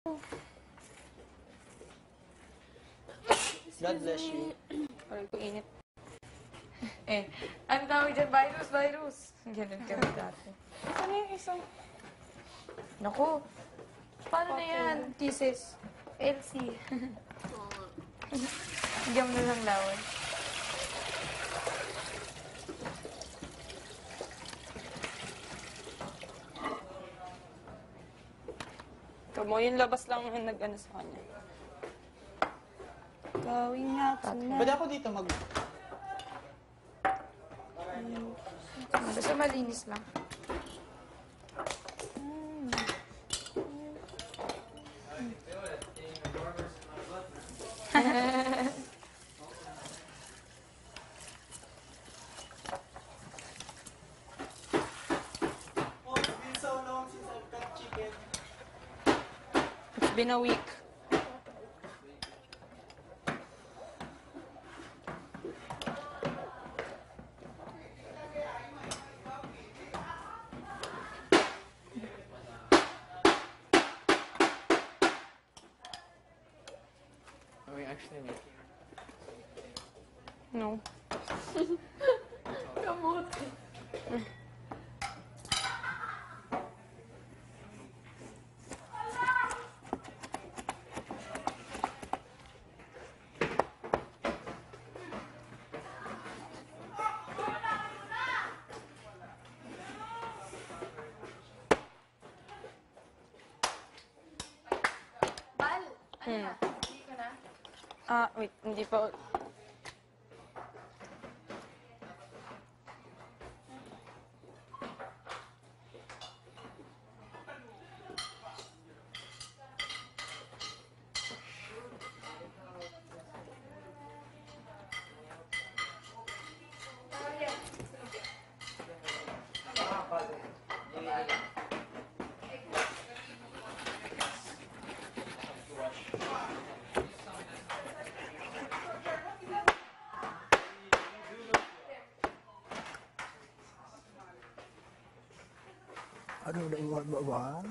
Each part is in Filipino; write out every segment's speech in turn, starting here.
God bless you. Aray ko, init. Ang tawag dyan, virus. Ganun kami dati. Ano yung isang... Naku, paano na yan, thesis? LC. Higyan mo na lang lawan. Kamo, yung labas lang yung nag-ano sa kanya. Going out tonight. Ba't ako dito Basta malinis lang. Oh, it's been so long since I've got chicken. It's been a week. Are we actually making? No. Kamuti. Bal, ano na? Hindi ka na? Wait, hindi pa. Ano naman ba?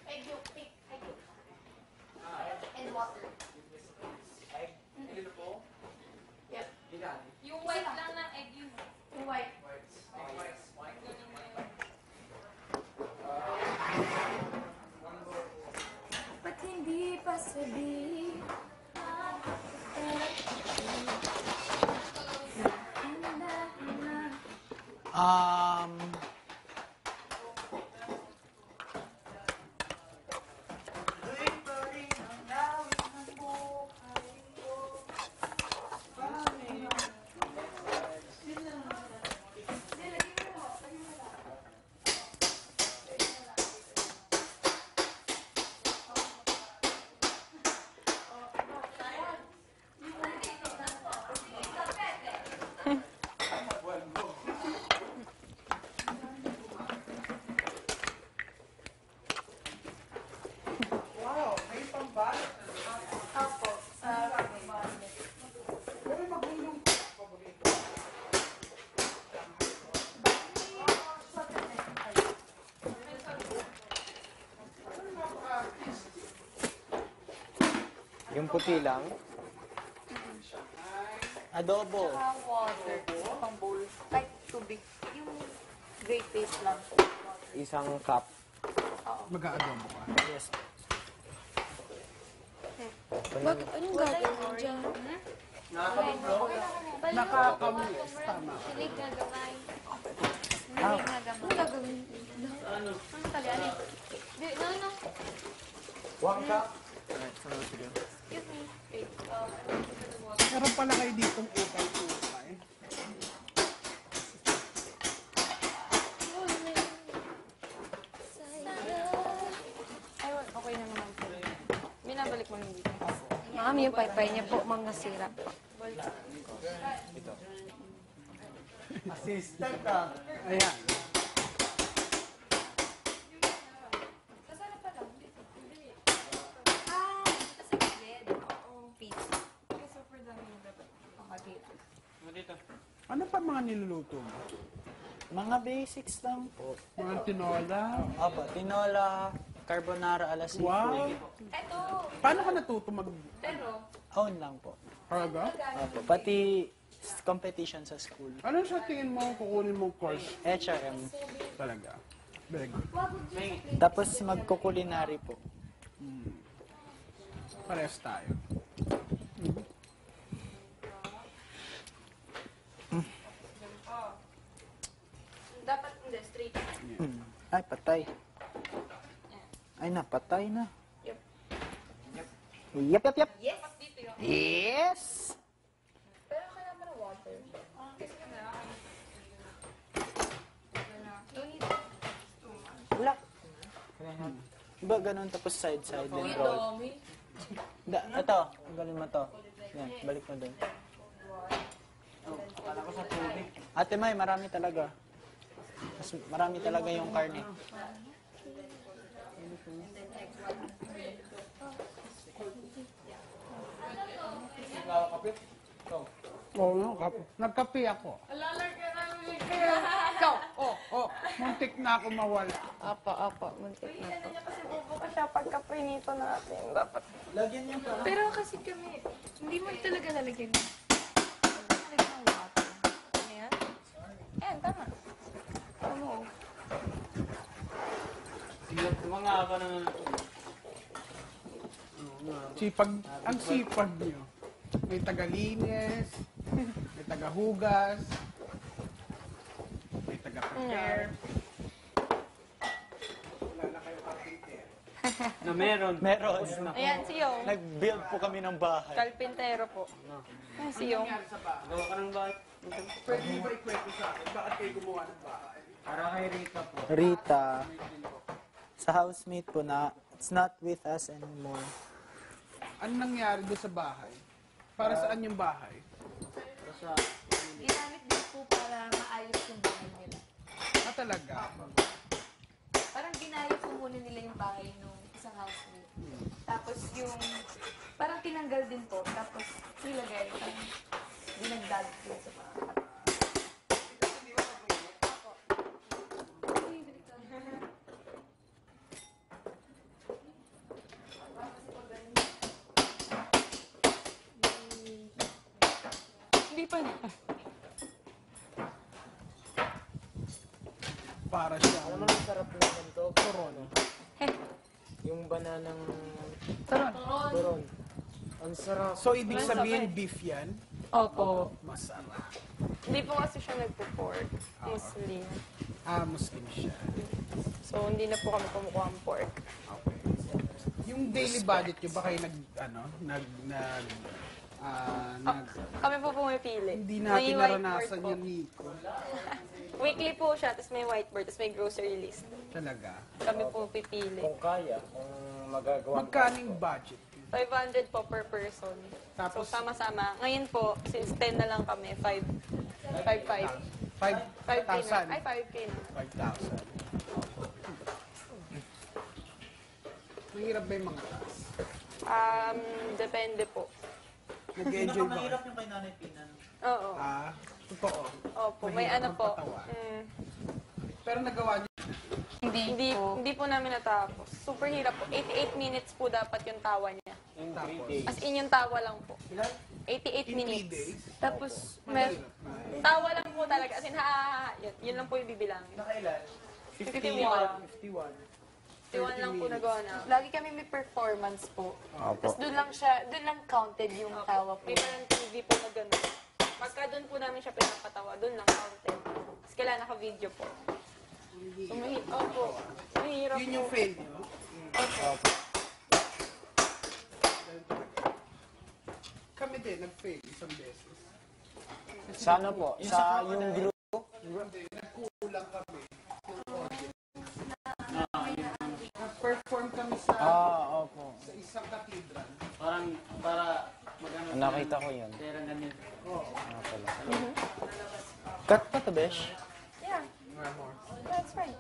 Egg yolk, pink, egg yolk. And water. Yep. Yung white lang ng egg yun. Yung white. Ba't hindi pa sabihin? Um... Yung puti lang? Adobo. Water. Pang bowl. Kahit tubig. Yung grape paste lang. Isang cup. Mag-aadobo ka. Yes. Bakit? Anong gagawin mo dyan? Nakakamulis. Tama. Sinig na gamay. Anong gagawin? Ang talyari. Di, no. One cup. Alright, so what to do? Excuse me. Meron pala kayo ditong ukay-ukay. Ay, okay na naman po. Binabalik mo lang dito. Ma'am, yung paypay niya po, mga sira. Assistant ka. Ayan. mga niluluto mo? Mga basics lang po. Mga tinola? Opo, tinola, carbonara ala seafood. Wow! Eto. Paano ka natuto Pero, Own lang po. Talaga? Opo, pati competition sa school. Ano sa tingin mo kukunin mong course? HRM. Talaga? Very good. Tapos magkukulinary po. Parehas tayo. dapat hindi, straight. Ay, patay. Ay, napatay na. Yep. Yep, yep, yep. Yes. Dito yun. Yes! Pero kailangan mo ng water. Kasi don't need Wala. Diba ganun tapos side-side din roll? Ito, galing mo to. Yan, balik mo dun. Ate May, marami talaga. Mas marami talaga yung karne. Oo, nagkape ako. Ikaw! Muntik na ako mawala. Apa, muntik na to. Kasi bubuka siya pagka prinito natin. Dapat. Lagyan niyo pa. Pero kasi kami, hindi mo talaga lalagyan. Lagyan ng water. Ano yan? Ayan, tama. Ano? Sipag, ang sipag niyo. May tagalinis, may tagahugas, may taga-prepare. Na meron. Meron. Ayan, si Yong. Nag-build po kami ng bahay. Kalpintero po. Ayan, si Yong. Gawa ka ng bahay. Pwede mo ba ikwento sa akin? Bakit kayo gumawa ng bahay? Para kay Rita po. Rita, sa housemate po na it's not with us anymore. Ano nangyari doon sa bahay? Para saan yung bahay? ginamit din po para maayos yung bahay nila. Ah, talaga? Parang ginayos po muna nila yung bahay nung isang housemate. Tapos yung, parang tinanggal din po. Tapos nilagay, parang dinagdag po sa bahay. Hindi pa na. Para siya. Alam mo, ang sarap naman to. Turon. Yung bananang turon. Ang sarap. So, ibig sabihin beef yan? Opo. Masarap. Hindi po kasi siya nagpo-pork. Muslim. Ah, Muslim siya. So, hindi na po kami kumukuha ng pork. Okay. Yung daily budget nyo, ba kayo Kami po pumipili. hindi May natin whiteboard naranasan po. yun, Nico. Weekly po siya, tapos may whiteboard, tapos may grocery list. Talaga. Kami po pipili. Kung kaya, kung magagawa. Magkano yung budget? 500 po per person. Tapos- So, sama-sama. Ngayon po, since 10 na lang kami, 5,500. 5K na. 5,000. Ay, 5K na. 5,000. Mahirap ba yung mga taas? Depende po. Nag-enjoy ba kayo? yung kay Nanay Pinan. Oo. Ah, totoo. Opo, may Mahirap ano po. magpatawa. Mm, Pero nagawa niyo. hindi po namin natapos. Super hirap po. 88 minutes po dapat yung tawa niya. In 3 days. As in yung tawa lang po. 88 In 3 minutes. days? Tapos, tawa lang po talaga. As in, yun lang po yung bibilangin. Nakailan? 51. 51. 51 lang po nagawa na. Lagi kami may performance po. Tapos doon lang counted yung tawa po. May parang TV po na gano'n. Pagka doon po namin siya pinapatawa, doon lang counted. Tapos kailangan naka-video po. So, opo. Mahirap Yun po. yung fail niyo? Kami din, nag-fail isang beses. Sana po. Sa yung grupo. Hindi, nagkulang kami. Nag-perform kami sa Opo. isang cathedral. Nakita ko yun. Cut pa to, Besh. Yeah, that's right.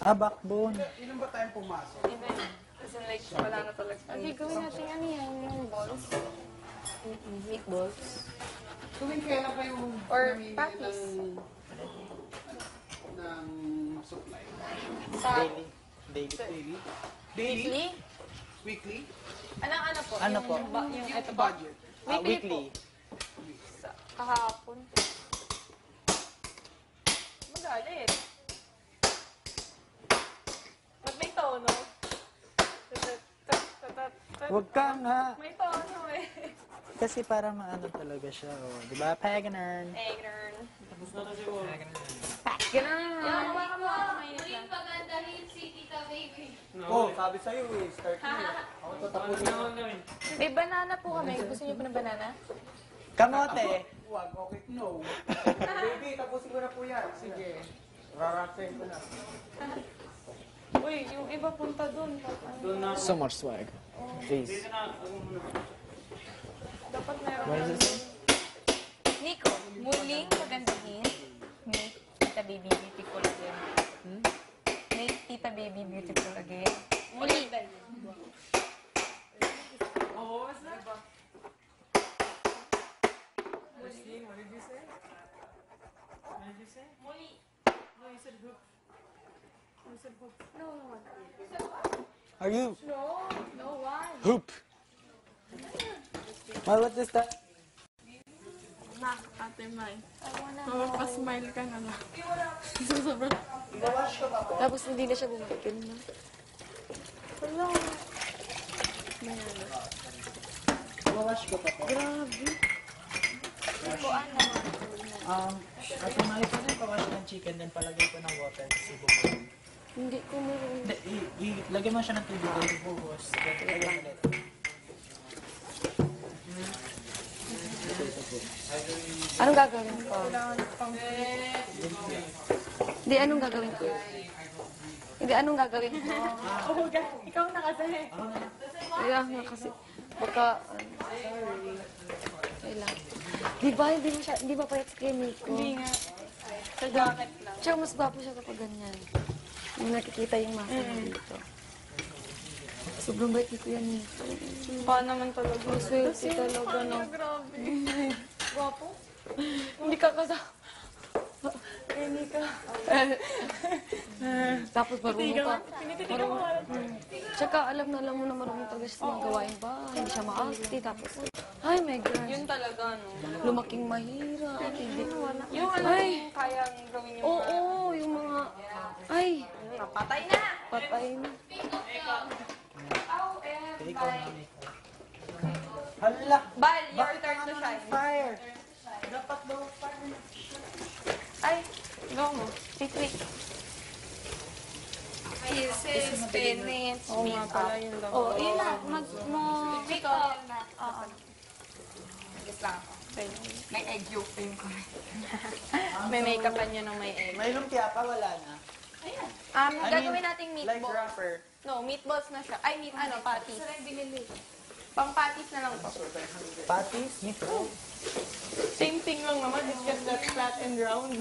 Ah, backbone. Ilan ba tayong pumasok? As in like, wala na talaga. Okay, gawin natin ano yan, yung balls. Meatballs. Tuwing kailan kayo Or namimili patties. ng supply? Sa Daily. Daily. Daily? weekly? Weekly? Anong ano po? Ano po? Yung ito po? Budget. Weekly. Sa, kahapon. Magalit. Ba't may tono? Huwag ka nga. May tono eh. Kasi para maano talaga siya. Oh. Di ba? Paganern. Eggern. Ganun. Yung hawakan mo. Mainit lang. Pagandahin si Tita Baby. Oh, sabi sa'yo eh, start mo. Ako tatapusin mo. May banana po kami. Gusto niyo po ng banana? Kamote. Wag, okay, no. Baby, tapusin ko na po yan. Sige. Rarasayin ko na. Uy, yung iba punta dun. So much swag. Please. Dapat meron. What is it? Nico, muling pagandahin. Make Tita Baby beautiful again. Make Tita Baby beautiful again. Muli. Are you? No one. Hoop. Well, what is that? Na, ate Mai. Mapapasmile ka na lang. Sobrang. Tapos hindi na siya bumalik. Ganun na. Wala. Wawash ko pa po. Grabe. At kung makita na pawash ng chicken, then palagay ko ng water kasi bubog. Hindi ko meron. Lagyan mo siya ng tubig o bubos. Then lagyan mo ulit. Anong gagawin ko? Hindi, anong gagawin ko? Hindi, anong gagawin ko? Ikaw na kasi. Kaya nga kasi, baka, kailang. Di ba, hindi ba payat kay Nico? Hindi nga. Sa jacket lang. Tsaka mas gwapo siya kapag ganyan. Yung nakikita yung masa niya dito. Sobrang bait ni Kuya Nico. Pa naman talaga. Swerte talaga, no? Grabe. Guwapo. Hindi ka kasama. Hindi ka. Tapos marunong ka. Tsaka alam mo na marunong talaga siya sa mga gawain ba. Hindi siya maakti. Tapos, ay my God. Yun talaga, no? Lumaking mahirap. Hindi. Yung ano yung kayang gawin yung Oo, yung mga, ay, patay na! patay na. Ikaw na Nico. Hala! Bal, your turn to shine. Fire! Dapat daw fire. Ay, go mo. Titwik. Kisses, spinach, Oo nga pala, yun lang. Oh, yun na. Make up na. Oo. Gusto lang ako. May egg yolk din ko. May make-up niya ng may egg. May lumpia pa, wala na. Gagawin nating Like meatball. wrapper. No, meatballs na siya. Ay, patties. Pang patties na lang to. Patties? Meatball? Same thing lang naman. It's just that flat and round.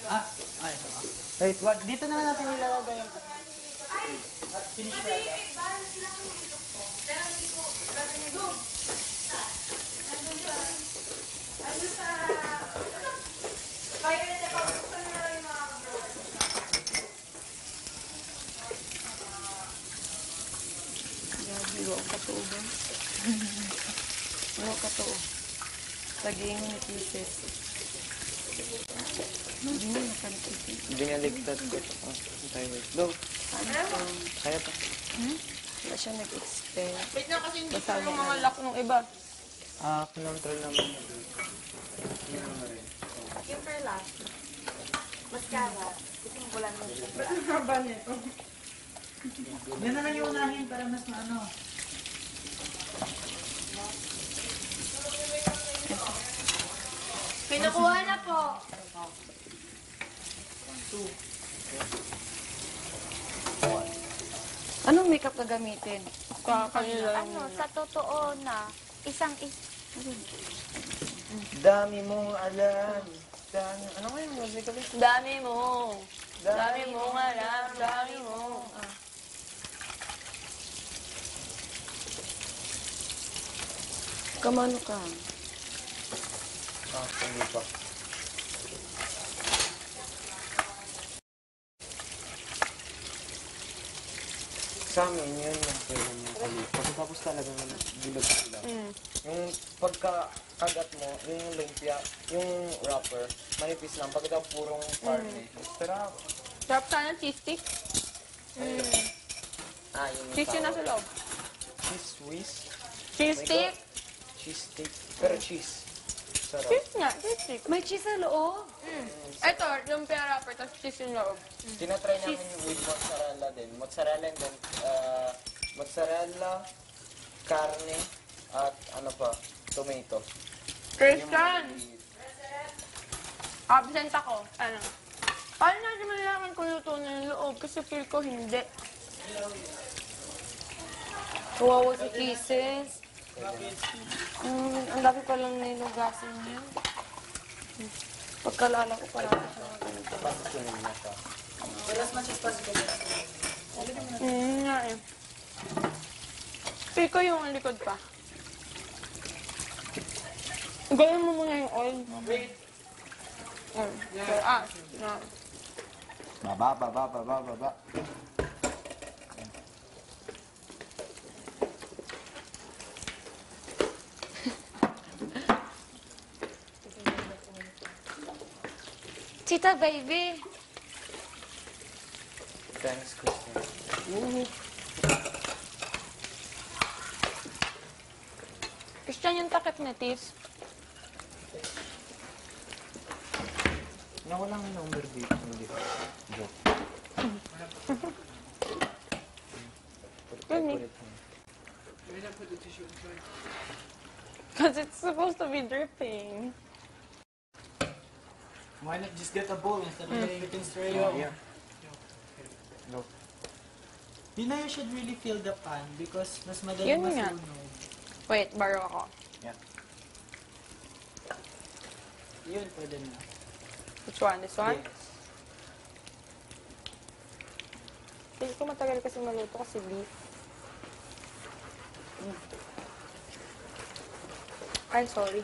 Ah, ay. Wait, what? Dito naman natin ilalagay yung... Finish na. Wala ka to ba? Wala ka to. Saging ni Kisses. Hindi mo nakanipin. Binaligtad ko ito. Go. Kaya pa. Wala siya nag-expect. Wait na kasi hindi pa yung mga lock ng iba. Control naman. Yung for last. Mascara. Isimpulan mo siya. Yan na lang yung unahin para mas maano. Pinukuha na po. Anong makeup gagamitin? Kanila lang. Ano, sa totoo na, Dami mong alam. Dami. Ano nga yung musika ba? Dami mo. Dami mo nga lang. Dami mo. Kamano ka? Hindi pa. Sa amin, yun yung pwede mo kali. Pagkatapos talaga ng bilog sila. Yung pagkakagat mo, yun yung lumpia, yung wrapper, manipis lang. Pagkatapos purong parme. Pero, Sarap sana cheese stick. yun yung Cheese yun nasa loob. Cheese whiz. Cheese stick. Cheese stick. Pero cheese. Sarap. Cheese nga, cheese stick. May cheese sa loob. Ito, yung pera wrapper, tapos cheese yung loob. Tinatry namin with mozzarella din. Mozzarella and then, mozzarella, karne, at ano pa, tomato. Christian! Absent ako. Ano? Paano natin malalaman kung luto na yung loob? Kasi feel ko hindi. Kawawa si Kisses. Ang dami pa lang nilugasin niya. Pagkalala ko pa natin siya. Pasusunin na siya. Nga eh. Feel ko yung likod pa. Gawin mo muna yung oil. Wait. No. Baba. Tita baby. Thanks, Christian. Christian yung takip na tis. Nawalang number dito. Hindi. Joke. Good me. Because it's supposed to be dripping. Why not just get a bowl instead of letting it in straight up? Yeah. No. You know, you should really fill the pan because mas madali Yun nga. masunog. Wait, borrow ako. Yeah. Yun, pwede na. Which one? This one? Yes. Feel ko matagal kasi maluto kasi beef. Ay, sorry.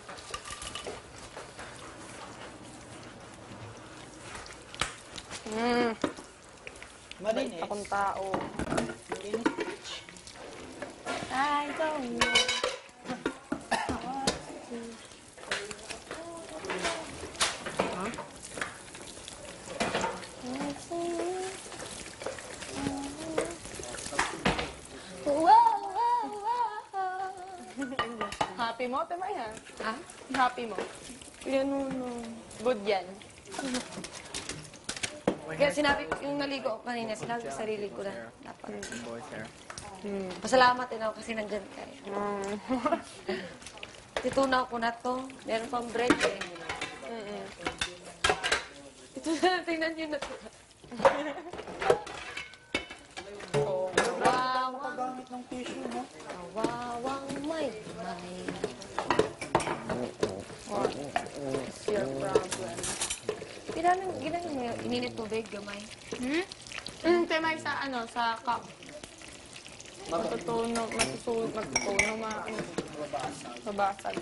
Bait Malinis. akong tao. Malinis, bitch. I don't know. Happy mo? Tama yan. Ha? Happy mo. Yan no. Good yan. Kaya sinabi ko, yung naligo ko kanina, sinabi ko sa sarili ko na dapat. Pasalamat din ako kasi nandyan ka eh. Titunaw ko na to. Meron pang bread eh. Ito na, tingnan nyo na to. Gamit ng tissue, no? Kawawang may. What's your problem? Ginanong mo yung ininit tubig, gamay. Temay sa ano, sa cup. Matutunaw, matutunaw, mababasag.